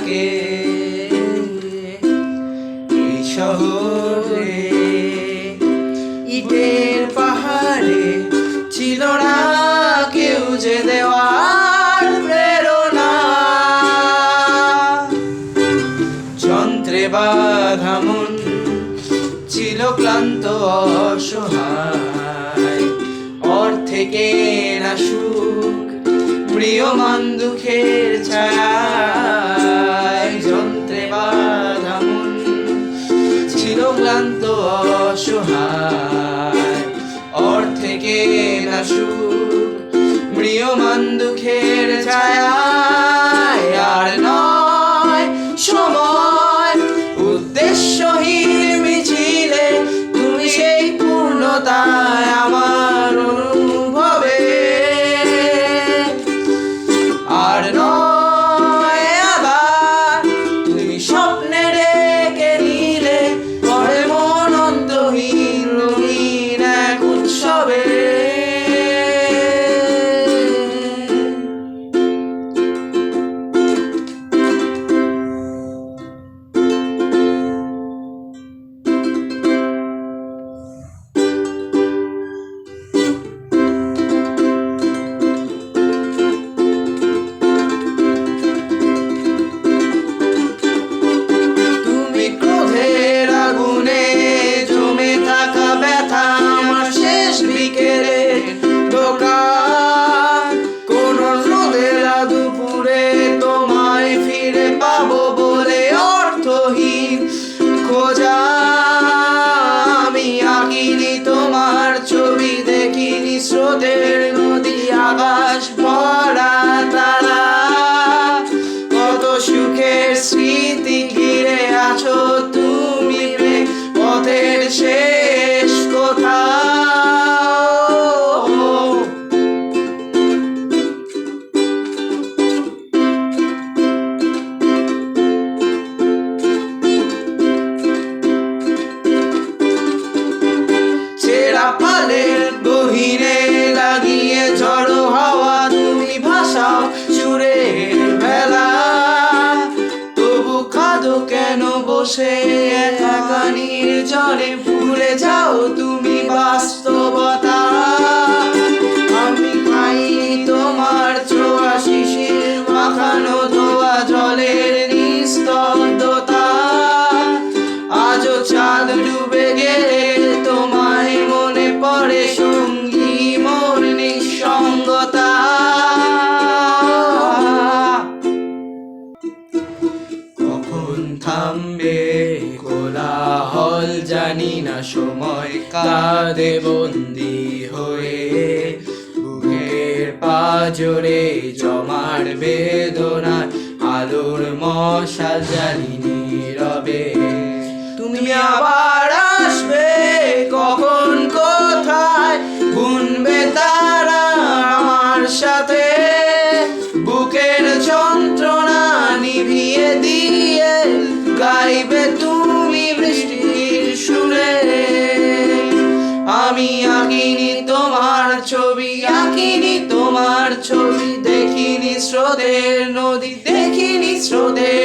থাকে এই শহরে। ইটের পাহাড়ে ছিল না কেউ যে দেওয়ার প্রেরণা, যন্ত্রে বাঁধা মন ছিল ক্লান্ত অসহায়, অর্থে কেনা সুখ প্রিয়মান দুঃখের ছায়ায়। যন্ত্রে বাঁধা মন ছিল ক্লান্ত অসহায়, অর্থে কেনা সুখ প্রিয়মান দুঃখের ছায়ায়। আর নয় সময় উদ্দেশ্যহীন মিছিলে তুমি সেই পূর্ণতায় আমার অনুভবে। আর নয় আবার তুমি স্বপ্নে ডেকে নিলে পরে মন অন্তহীন রঙিন এক উৎসবে। খোঁজা আমি আঁকিনি তোমার ছবি, দেখিনি স্রোতের নদী আকাশ ভরা তারা। কত সুখের স্মৃতি ঘিরে আছো তুমি পথের শেষ কোথাও। পালের গহীনে লাগিয়ে ঝড়ো হাওয়া তুমি ভাসাও সুরের ভেলা। তবু কাঁদো কেন বসে একা নির্জনে, ভুলে যাও তুমি বাস্তবতা। আমি খাইনি তোমার ছোঁয়া শিশির মাখানো ধোয়া জলের নিস্তব্ধতা। আজও চাঁদ ডুবে গেলে তোমায় মনে পড়ে সঙ্গী মোর নিঃসঙ্গতা। কখন থামবে কোলাহল জানি না, সময় কাঁদে বন্দি হয়ে বুকের পাঁজরে জমার বেদনা। আলোর মশাল জ্বালি নীরবে তুমি আবার আসবে কখন কোথায়, গুনবে তারা আমার সাথে বুকের যন্ত্রণা নিভিয়ে দিয়ে গাইবে তুমি বৃষ্টির সুরে। আমি আঁকিনি তোমার ছবি, আঁকিনি তোমার ছবি, দেখিনি স্রোতের নদী, দেখিনি স্রোতের